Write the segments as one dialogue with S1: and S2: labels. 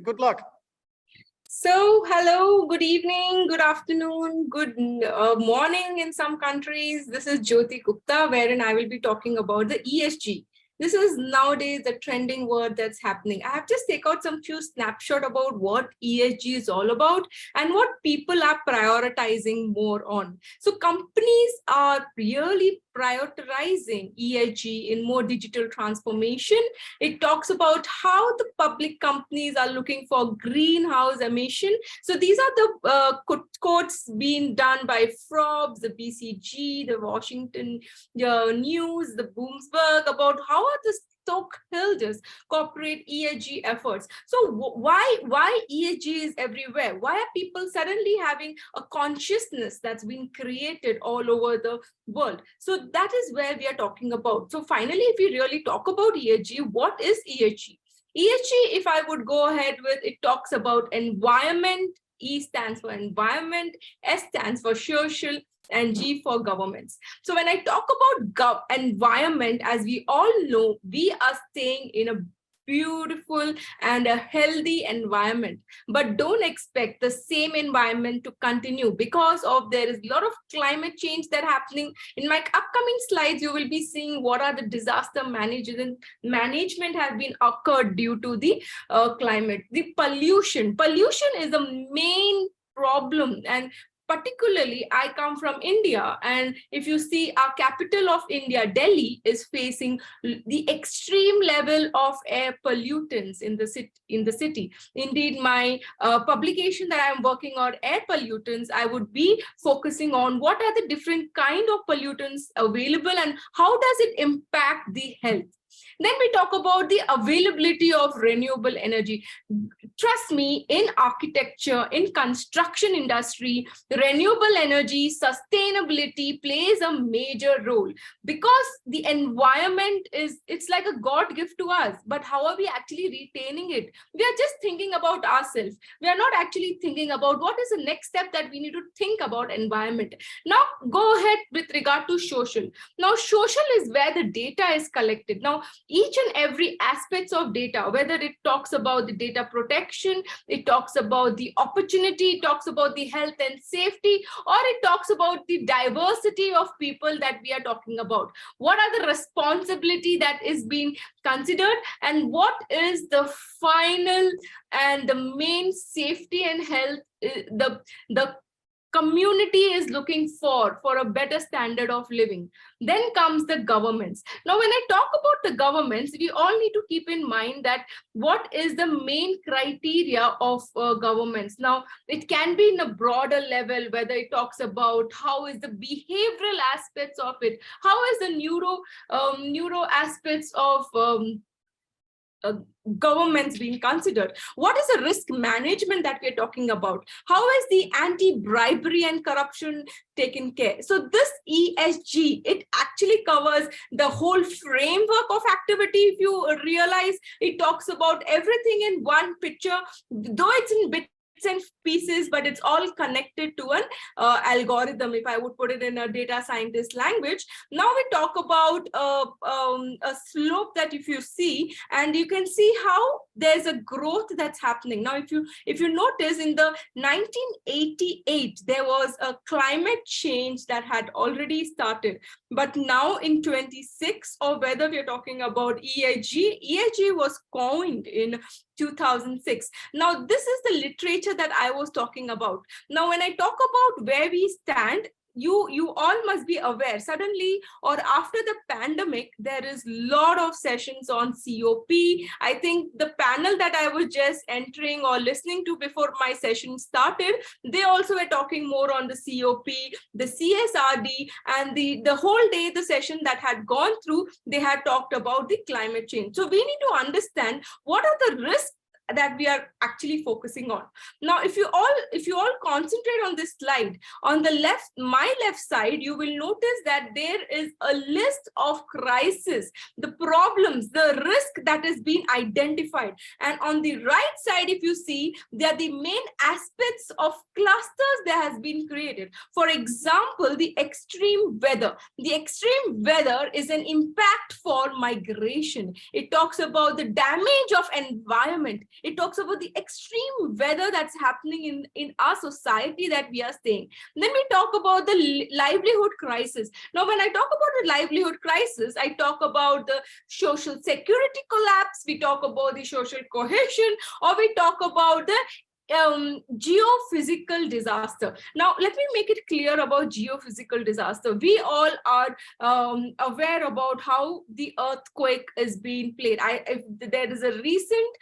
S1: Good luck.
S2: So, hello, good evening, good afternoon, good morning in some countries. This is Jyoti Gupta, wherein I will be talking about the ESG. This is nowadays the trending word that's happening. I have just take out some few snapshot about what ESG is all about and what people are prioritizing more on. So companies are really prioritizing ESG in more digital transformation. It talks about how the public companies are looking for greenhouse emission. So these are the quotes being done by Forbes, the BCG, the Washington News, the Bloomberg about how are the stockholders corporate ESG efforts. So why ESG is everywhere? Why are people suddenly having a consciousness that's been created all over the world? So that is where we are talking about. So finally, if we really talk about ESG, what is ESG? ESG, if I would go ahead with, it talks about environment. E stands for environment, S stands for social, and G for governments. So when I talk about environment, as we all know, we are staying in a beautiful and a healthy environment, but don't expect the same environment to continue because of there is a lot of climate change that happening. In my upcoming slides, you will be seeing what are the disaster management has been occurred due to the climate. The pollution is the main problem, and particularly I come from India, and if you see our capital of India, Delhi, is facing the extreme level of air pollutants in the city. Indeed, my publication that I'm working on, air pollutants, I would be focusing on what are the different kind of pollutants available and how does it impact the health. Then we talk about the availability of renewable energy. Trust me, in architecture, in construction industry, renewable energy, sustainability plays a major role because the environment it's like a God gift to us. But how are we actually retaining it? We are just thinking about ourselves. We are not actually thinking about what is the next step that we need to think about environment. Now, go ahead with regard to social. Now, social is where the data is collected. Now, each and every aspects of data, whether it talks about the data protection, it talks about the opportunity, it talks about the health and safety, or it talks about the diversity of people that we are talking about. What are the responsibility that is being considered, and what is the final and the main safety and health the community is looking for a better standard of living. Then comes the governments. Now, when I talk about the governments, we all need to keep in mind that what is the main criteria of governments. Now, it can be in a broader level, whether it talks about how is the behavioral aspects of it, how is the neuro aspects of governments being considered, what is the risk management that we're talking about, how is the anti-bribery and corruption taken care. So this ESG, it actually covers the whole framework of activity. If you realize, it talks about everything in one picture, though it's in bits and pieces, but it's all connected to an algorithm, if I would put it in a data scientist language. Now we talk about a slope that if you see, and you can see how there's a growth that's happening. Now, if you notice, in the 1988, there was a climate change that had already started. But now in 26, or whether we're talking about ESG was coined in 2006. Now, this is the literature that I was talking about. Now, when I talk about where we stand, you all must be aware, suddenly or after the pandemic, there is a lot of sessions on COP. I think the panel that I was just entering or listening to before my session started, they also were talking more on the COP, the CSRD, and the whole day, the session that had gone through, they had talked about the climate change. So we need to understand what are the risks that we are actually focusing on. Now, if you all concentrate on this slide, on the left, my left side, you will notice that there is a list of crises, the problems, the risk that is being identified. And on the right side, if you see, they are the main aspects of clusters that has been created. For example, the extreme weather. The extreme weather is an impact for migration. It talks about the damage of environment. It talks about the extreme weather that's happening in our society that we are staying. Then we talk about the livelihood crisis. Now, when I talk about the livelihood crisis, I talk about the social security collapse, we talk about the social cohesion, or we talk about the geophysical disaster. Now, let me make it clear about geophysical disaster. We all are aware about how the earthquake is being played. There is a recent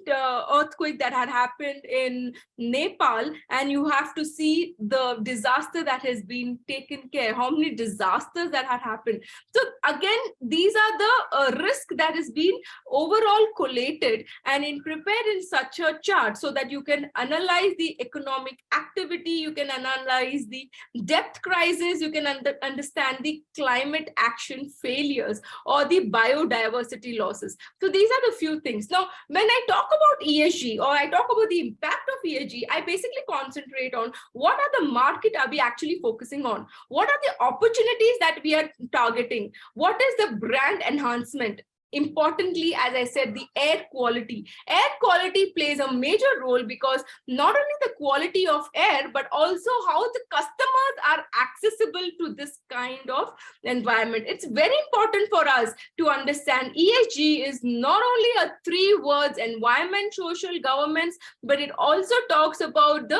S2: earthquake that had happened in Nepal, and you have to see the disaster that has been taken care, how many disasters that had happened. So again, these are the risk that is being overall collated and prepared in such a chart so that you can analyze the economic activity, you can analyze the depth crisis, you can understand the climate action failures or the biodiversity losses. So these are the few things. Now, when I talk about ESG or I talk about the impact of ESG, I basically concentrate on what are the market are we actually focusing on? What are the opportunities that we are targeting? What is the brand enhancement? Importantly, as I said, the air quality. Air quality plays a major role because not only the quality of air, but also how the customers are accessible to this kind of environment. It's very important for us to understand ESG is not only a 3 words, environment, social, governance, but it also talks about the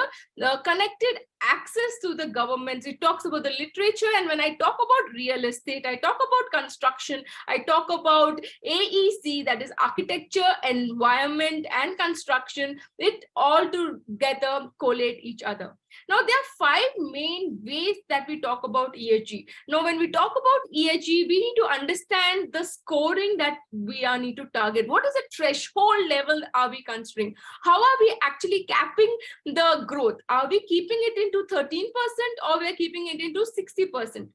S2: connected access to the governments. It talks about the literature. And when I talk about real estate, I talk about construction, I talk about AEC, that is architecture, environment, and construction. It all together collate each other. Now, there are 5 main ways that we talk about ESG. Now, when we talk about ESG, we need to understand the scoring that we need to target. What is the threshold level are we considering? How are we actually capping the growth? Are we keeping it into 13% or we are keeping it into 60%?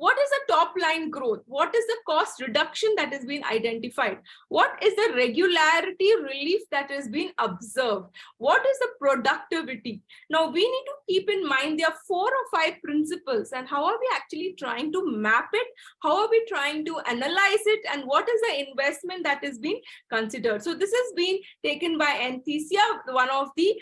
S2: What is the top line growth? What is the cost reduction that has been identified? What is the regularity relief that has been observed? What is the productivity? Now, we need to keep in mind there are 4 or 5 principles, and how are we actually trying to map it? How are we trying to analyze it? And what is the investment that is being considered? So this has been taken by Anthesia, one of the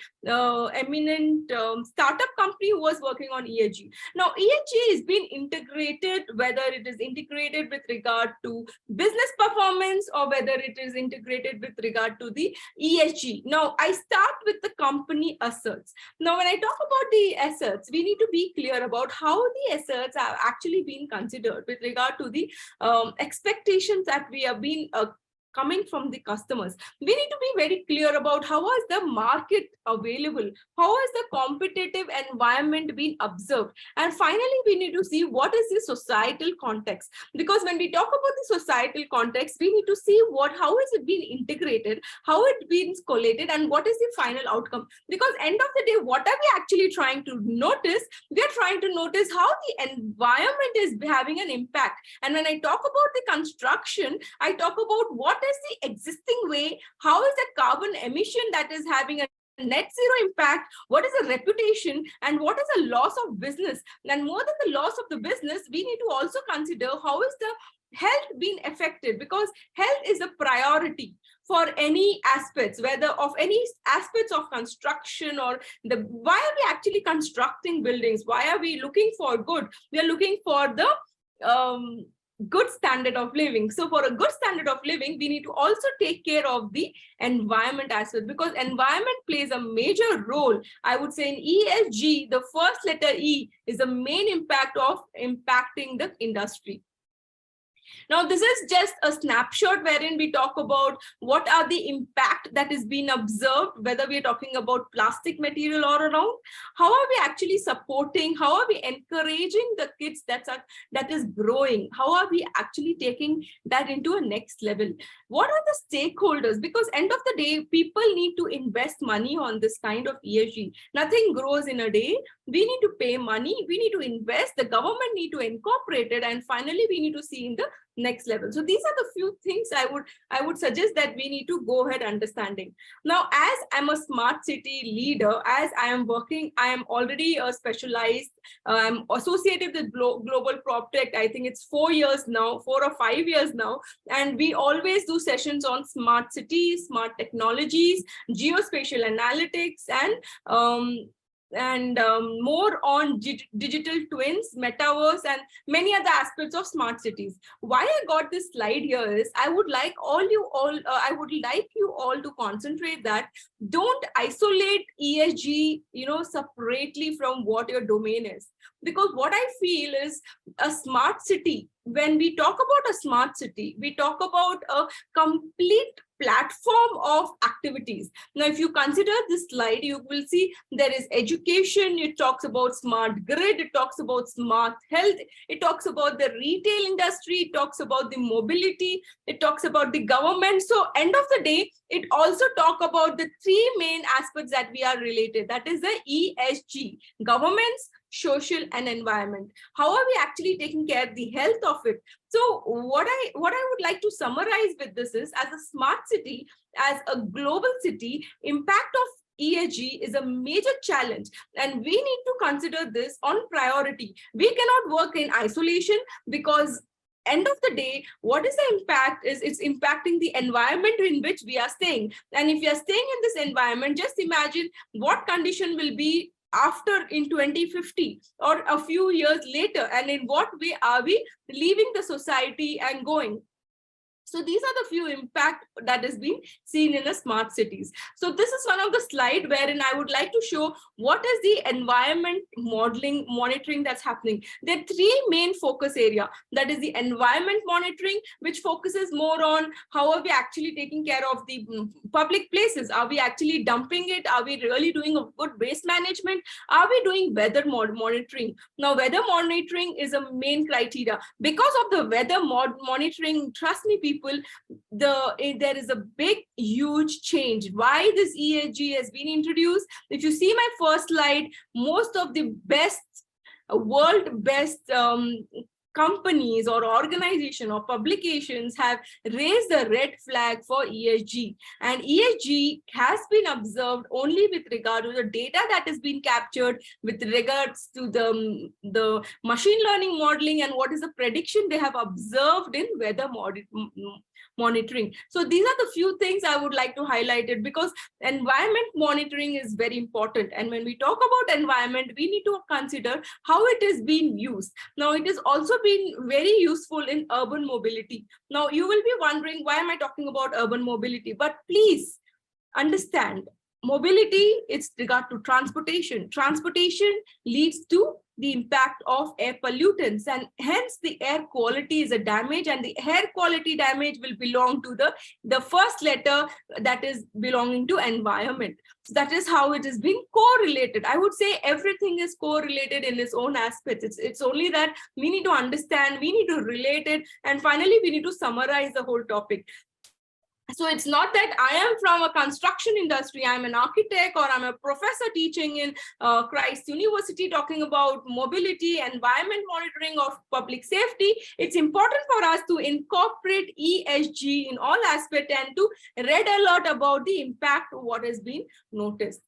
S2: eminent startup company who was working on ESG. Now, ESG has been integrated, whether it is integrated with regard to business performance or whether it is integrated with regard to the ESG. Now, I start with the company assets. Now, when I talk about the assets, we need to be clear about how the assets are actually being considered with regard to the expectations that we have been coming from the customers. We need to be very clear about how is the market available, how is the competitive environment being observed, and finally we need to see what is the societal context. Because when we talk about the societal context, we need to see how is it being integrated, how it being collated, and what is the final outcome. Because end of the day, what are we actually trying to notice? We are trying to notice how the environment is having an impact. And when I talk about the construction, I talk about what is the existing way, how is the carbon emission that is having a net zero impact, what is the reputation, and what is the loss of business. And more than the loss of the business, we need to also consider how is the health being affected, because health is a priority for any aspects, whether of any aspects of construction or why are we actually constructing buildings? Why are we looking for good? We are looking for the good standard of living. So for a good standard of living, we need to also take care of the environment aspect, because environment plays a major role. I would say in ESG, the first letter E is the main impact of impacting the industry. Now, this is just a snapshot wherein we talk about what are the impact that is being observed, whether we are talking about plastic material or around. How are we actually supporting? How are we encouraging the kids that is growing? How are we actually taking that into a next level? What are the stakeholders? Because end of the day, people need to invest money on this kind of ESG. Nothing grows in a day. We need to pay money. We need to invest. The government need to incorporate it. And finally, we need to see in the next level. So these are the few things I would suggest that we need to go ahead understanding. Now, as I'm a smart city leader, as I am working, I am already specialized. I'm associated with Global PropTech. I think it's 4 years now, 4 or 5 years now. And we always do sessions on smart cities, smart technologies, geospatial analytics, and more on digital twins, metaverse, and many other aspects of smart cities. Why I got this slide here is I would like you all to concentrate that don't isolate ESG, separately from what your domain is. Because what I feel is a smart city, when we talk about a smart city, we talk about a complete platform of activities. Now, if you consider this slide, you will see there is education, it talks about smart grid, it talks about smart health, it talks about the retail industry, it talks about the mobility, it talks about the government. So end of the day, it also talk about the three main aspects that we are related. That is the ESG, governments, social, and environment. How are we actually taking care of the health of it? So what I would like to summarize with this is, as a smart city, as a global city, impact of ESG is a major challenge, and we need to consider this on priority. We cannot work in isolation, because end of the day, what is the impact is it's impacting the environment in which we are staying. And if we are staying in this environment, just imagine what condition will be after in 2050 or a few years later, and in what way are we leaving the society and going. So these are the few impact that is being seen in the smart cities. So this is one of the slide wherein I would like to show what is the environment modeling, monitoring that's happening. There are three main focus area. That is the environment monitoring, which focuses more on how are we actually taking care of the public places. Are we actually dumping it? Are we really doing a good waste management? Are we doing weather monitoring? Now, weather monitoring is a main criteria. Because of the weather monitoring, trust me, people, there is a big, huge change. Why this ESG has been introduced? If you see my first slide, most of the best, world best companies or organization or publications have raised the red flag for ESG. And ESG has been observed only with regard to the data that has been captured, with regards to the machine learning modeling and what is the prediction they have observed in weather monitoring. So these are the few things I would like to highlight it, because environment monitoring is very important. And when we talk about environment, we need to consider how it is being used. Now, it is also been very useful in urban mobility. Now, you will be wondering, why am I talking about urban mobility? But please understand, mobility, it's regard to transportation. Transportation leads to the impact of air pollutants, and hence the air quality is a damage, and the air quality damage will belong to the first letter that is belonging to environment. So that is how it is being correlated. I would say everything is correlated in its own aspects. It's only that we need to understand, we need to relate it, and finally we need to summarize the whole topic. So it's not that I am from a construction industry, I'm an architect, or I'm a professor teaching in Christ University talking about mobility, environment monitoring of public safety. It's important for us to incorporate ESG in all aspects and to read a lot about the impact of what has been noticed.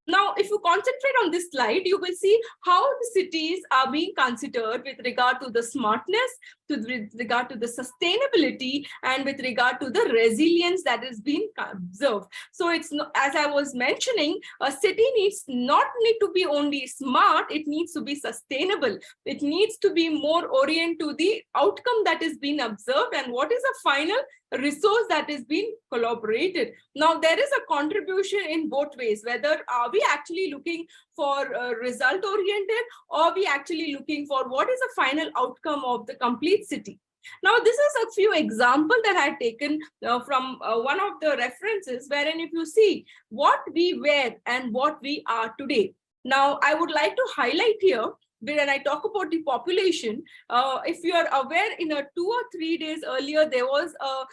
S2: Now, if you concentrate on this slide, you will see how the cities are being considered with regard to the smartness, with regard to the sustainability, and with regard to the resilience that is being observed. So it's, as I was mentioning, a city needs not need to be only smart, it needs to be sustainable. It needs to be more oriented to the outcome that is being observed and what is the final resource that is being collaborated. Now, there is a contribution in both ways, whether are we actually looking for result oriented, or we actually looking for what is the final outcome of the complete city. Now, this is a few examples that I had taken from one of the references, wherein if you see what we were and what we are today. Now, I would like to highlight here, when I talk about the population, if you are aware, in a 2 or 3 days earlier, there was a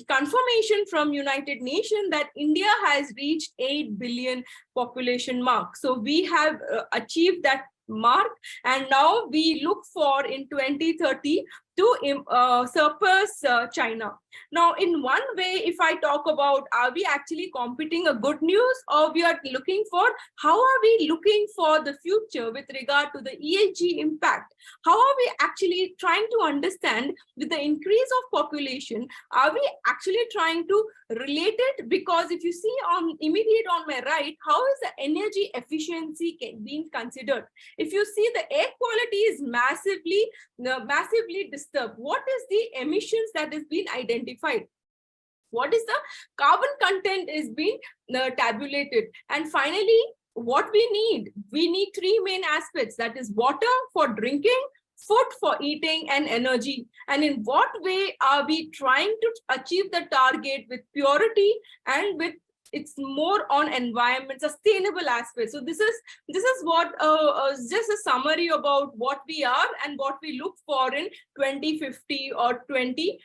S2: confirmation from United Nations that India has reached 8 billion population mark. So we have achieved that mark, and now we look for in 2030 to surpass China. Now, in one way, if I talk about, are we actually competing a good news, or we are looking for, how are we looking for the future with regard to the ESG impact? How are we actually trying to understand with the increase of population, are we actually trying to relate it? Because if you see on immediate on my right, how is the energy efficiency being considered? If you see the air quality is massively disturbed, what is the emissions that is being identified? What is the carbon content is being tabulated? And finally, what we need three main aspects, that is water for drinking, food for eating, and energy. And in what way are we trying to achieve the target with purity and with it's more on environment sustainable aspects? So this is what just a summary about what we are and what we look for in 2050 or 2050.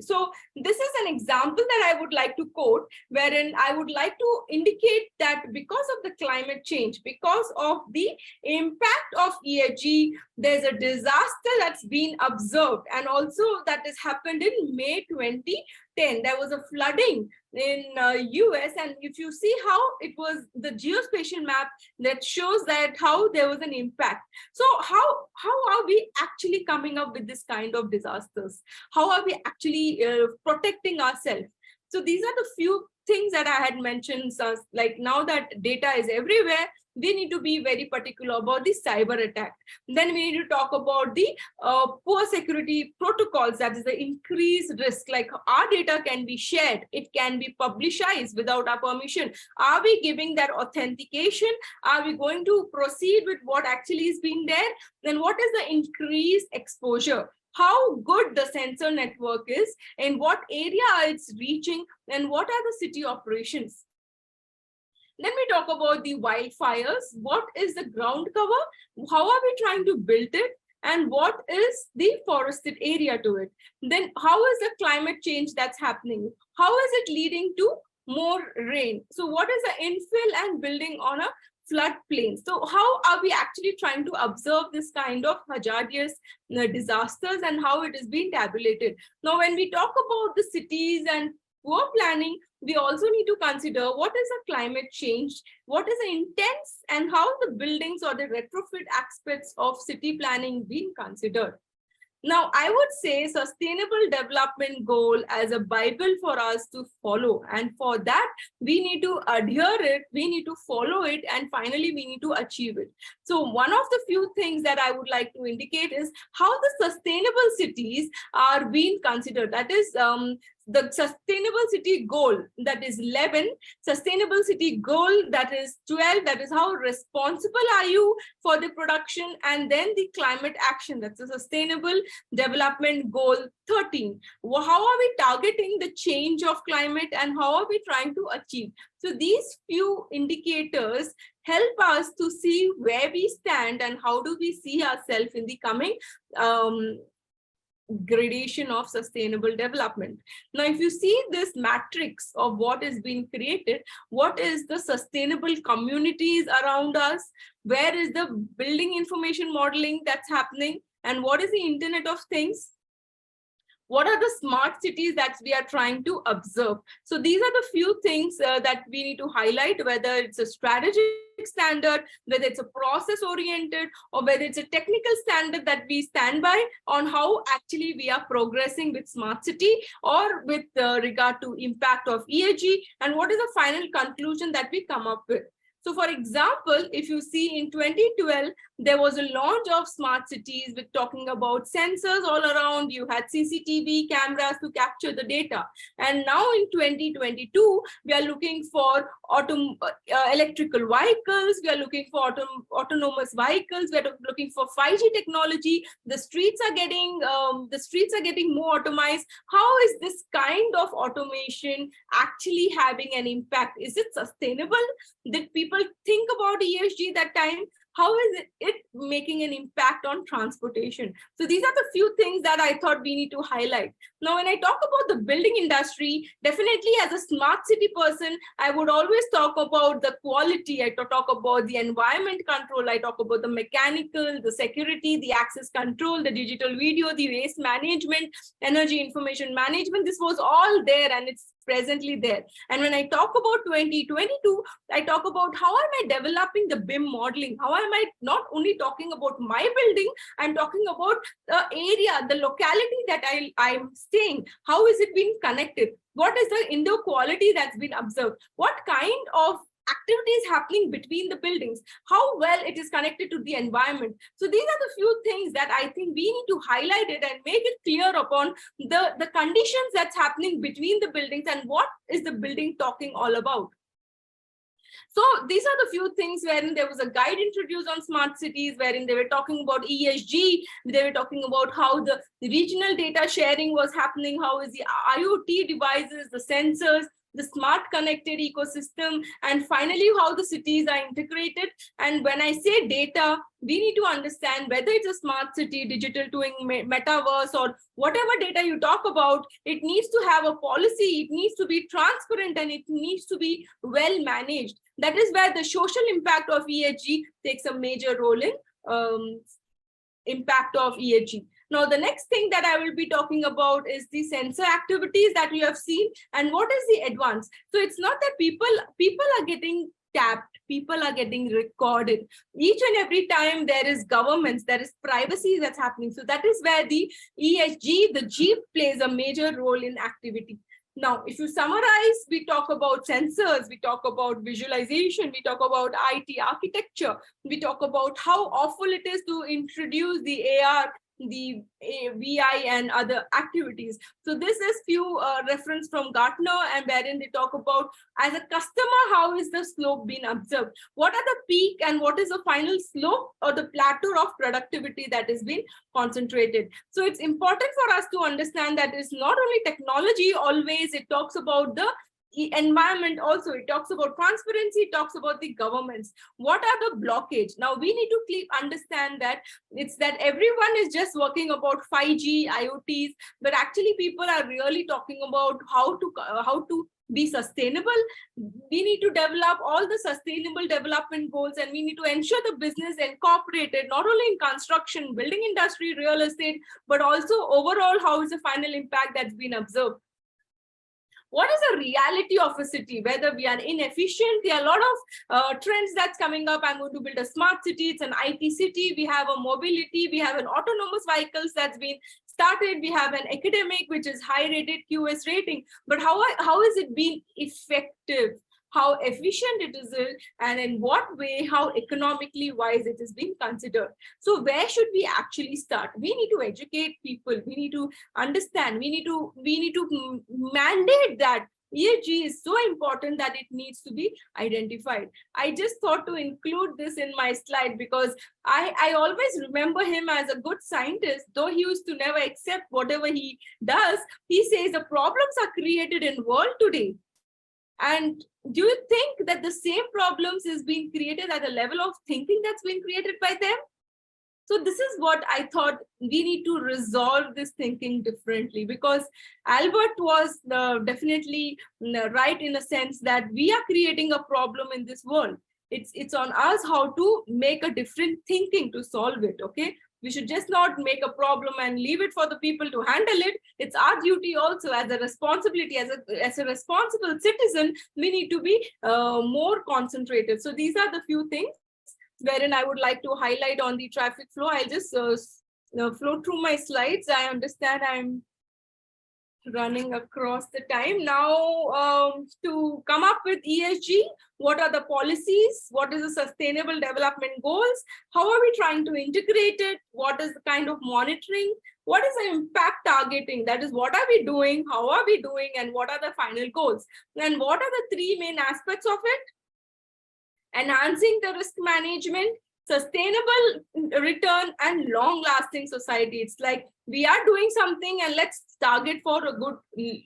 S2: So this is an example that I would like to quote, wherein I would like to indicate that because of the climate change, because of the impact of ESG, there's a disaster that's been observed, and also that has happened in May 2010. There was a flooding in US, and if you see how it was, the geospatial map that shows that how there was an impact. So how are we actually coming up with this kind of disasters? How are we actually protecting ourselves? So these are the few things that I had mentioned. So like now that data is everywhere, we need to be very particular about the cyber attack. Then we need to talk about the poor security protocols, that is the increased risk, like our data can be shared, it can be publicized without our permission. Are we giving that authentication? Are we going to proceed with what actually is being there? Then what is the increased exposure? How good the sensor network is, in what area it's reaching, and what are the city operations? Then we talk about the wildfires. What is the ground cover? How are we trying to build it? And what is the forested area to it? Then how is the climate change that's happening? How is it leading to more rain? So what is the infill and building on a floodplain? So how are we actually trying to observe this kind of hazardous disasters and how it is being tabulated? Now, when we talk about the cities and poor planning, we also need to consider what is the climate change, what is the intents, and how the buildings or the retrofit aspects of city planning being considered. Now, I would say sustainable development goal as a Bible for us to follow. And for that, we need to adhere it, we need to follow it, and finally, we need to achieve it. So one of the few things that I would like to indicate is how the sustainable cities are being considered. That is the sustainable city goal, that is 11, sustainable city goal, that is 12, that is how responsible are you for the production, and then the climate action, that's a sustainable development goal 13. How are we targeting the change of climate and how are we trying to achieve? So these few indicators help us to see where we stand and how do we see ourselves in the coming gradation of sustainable development. Now, if you see this matrix of what is being created, what is the sustainable communities around us, where is the building information modeling that's happening, and what is the Internet of Things? What are the smart cities that we are trying to observe? So these are the few things that we need to highlight, whether it's a strategic standard, whether it's a process oriented, or whether it's a technical standard that we stand by on how actually we are progressing with smart city or with regard to impact of ESG, and what is the final conclusion that we come up with. So for example, if you see in 2012, there was a launch of smart cities with talking about sensors all around. You had CCTV cameras to capture the data. And now in 2022, we are looking for electrical vehicles. We are looking for autonomous vehicles. We are looking for 5G technology. The streets are getting more automized. How is this kind of automation actually having an impact? Is it sustainable? Did people think about ESG that time? how is it making an impact on transportation? So these are the few things that I thought we need to highlight. Now, when I talk about the building industry, definitely as a smart city person, I would always talk about the quality. I talk about the environment control. I talk about the mechanical, the security, the access control, the digital video, the waste management, energy information management. This was all there and it's presently there. And when I talk about 2022, I talk about how am I developing the BIM modeling? How am I not only talking about my building, I'm talking about the area, the locality that I'm staying. How is it being connected? What is the indoor quality that's been observed? What kind of activities happening between the buildings, how well it is connected to the environment. So these are the few things that I think we need to highlight it and make it clear upon the conditions that's happening between the buildings and what is the building talking all about. So these are the few things wherein there was a guide introduced on smart cities, wherein they were talking about ESG, they were talking about how the regional data sharing was happening, how is the IoT devices, the sensors, the smart connected ecosystem, and finally how the cities are integrated. And when I say data, we need to understand whether it's a smart city, digital twin, metaverse, or whatever data you talk about, it needs to have a policy, it needs to be transparent, and it needs to be well managed. That is where the social impact of ESG takes a major role in impact of ESG. Now, the next thing that I will be talking about is the sensor activities that we have seen and what is the advance. So it's not that people are getting tapped, people are getting recorded. Each and every time there is governments, there is privacy that's happening. So that is where the ESG, the G plays a major role in activity. Now, if you summarize, we talk about sensors, we talk about visualization, we talk about IT architecture, we talk about how awful it is to introduce the AR, the VI and other activities. So this is few reference from Gartner, and wherein they talk about as a customer, how is the slope being observed? What are the peak and what is the final slope or the plateau of productivity that is being concentrated? So it's important for us to understand that it's not only technology always, it talks about the environment also, it talks about transparency, it talks about the governments. What are the blockage? Now we need to understand that it's that everyone is just working about 5G, IoTs, but actually people are really talking about how to be sustainable. We need to develop all the sustainable development goals, and we need to ensure the business incorporated not only in construction, building industry, real estate, but also overall how is the final impact that's been observed. What is the reality of a city? Whether we are inefficient, there are a lot of trends that's coming up. I'm going to build a smart city. It's an IT city. We have a mobility. We have an autonomous vehicles that's been started. We have an academic, which is high rated QS rating. But how is it being effective? How efficient it is, and in what way, how economically wise it is being considered. So where should we actually start? We need to educate people. We need to understand. We need to mandate that ESG is so important that it needs to be identified. I just thought to include this in my slide because I always remember him as a good scientist, though he used to never accept whatever he does. He says the problems are created in world today. And do you think that the same problems is being created at a level of thinking that's been created by them? So this is what I thought we need to resolve this thinking differently, because Albert was definitely right in a sense that we are creating a problem in this world. It's on us how to make a different thinking to solve it, okay? We should just not make a problem and leave it for the people to handle it. It's our duty also as a responsibility, as a responsible citizen, we need to be more concentrated. So these are the few things wherein I would like to highlight on the traffic flow. I'll just flow through my slides. I understand I'm running across the time now. To come up with ESG, what are the policies? What is the sustainable development goals? How are we trying to integrate it? What is the kind of monitoring? What is the impact targeting? That is, what are we doing? How are we doing? And what are the final goals? And what are the three main aspects of it? Enhancing the risk management, sustainable return, and long-lasting society. It's like we are doing something and let's target for a good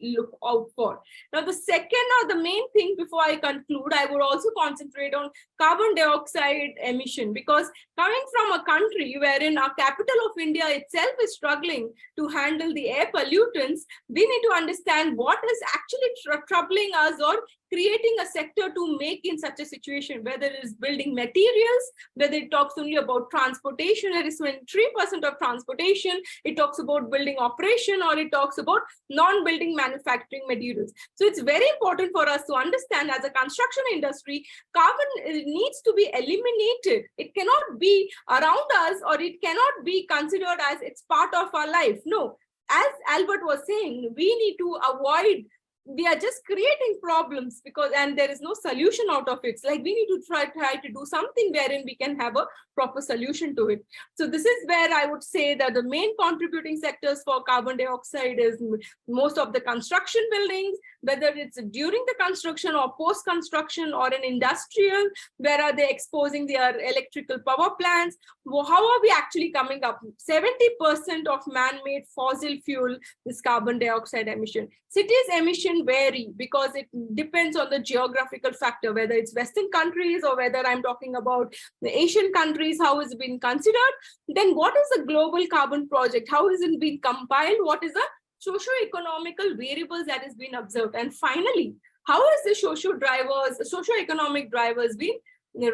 S2: look out for. Now, the second or the main thing before I conclude, I would also concentrate on carbon dioxide emission, because coming from a country wherein our capital of India itself is struggling to handle the air pollutants, we need to understand what is actually troubling us or creating a sector to make in such a situation, whether it is building materials, whether it talks only about transportation, it is 23% of transportation, it talks about building operation, or it talks about non-building manufacturing materials. So it's very important for us to understand, as a construction industry, carbon needs to be eliminated. It cannot be around us, or it cannot be considered as it's part of our life. No, as Albert was saying, we need to avoid, we are just creating problems, and there is no solution out of it. It's like we need to try to do something wherein we can have a proper solution to it. So this is where I would say that the main contributing sectors for carbon dioxide is most of the construction buildings, whether it's during the construction or post-construction, or an industrial, where are they exposing their electrical power plants. Well, how are we actually coming up? 70% of man-made fossil fuel is carbon dioxide emission. Cities emission vary because it depends on the geographical factor, whether it's Western countries or whether I'm talking about the Asian countries, how is it being considered? Then what is the global carbon project? How is it being compiled? What is the socio-economical variables that is being observed? And finally, how is the socio-economic drivers being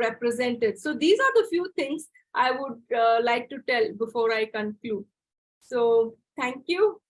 S2: represented? So these are the few things I would like to tell before I conclude. So thank you.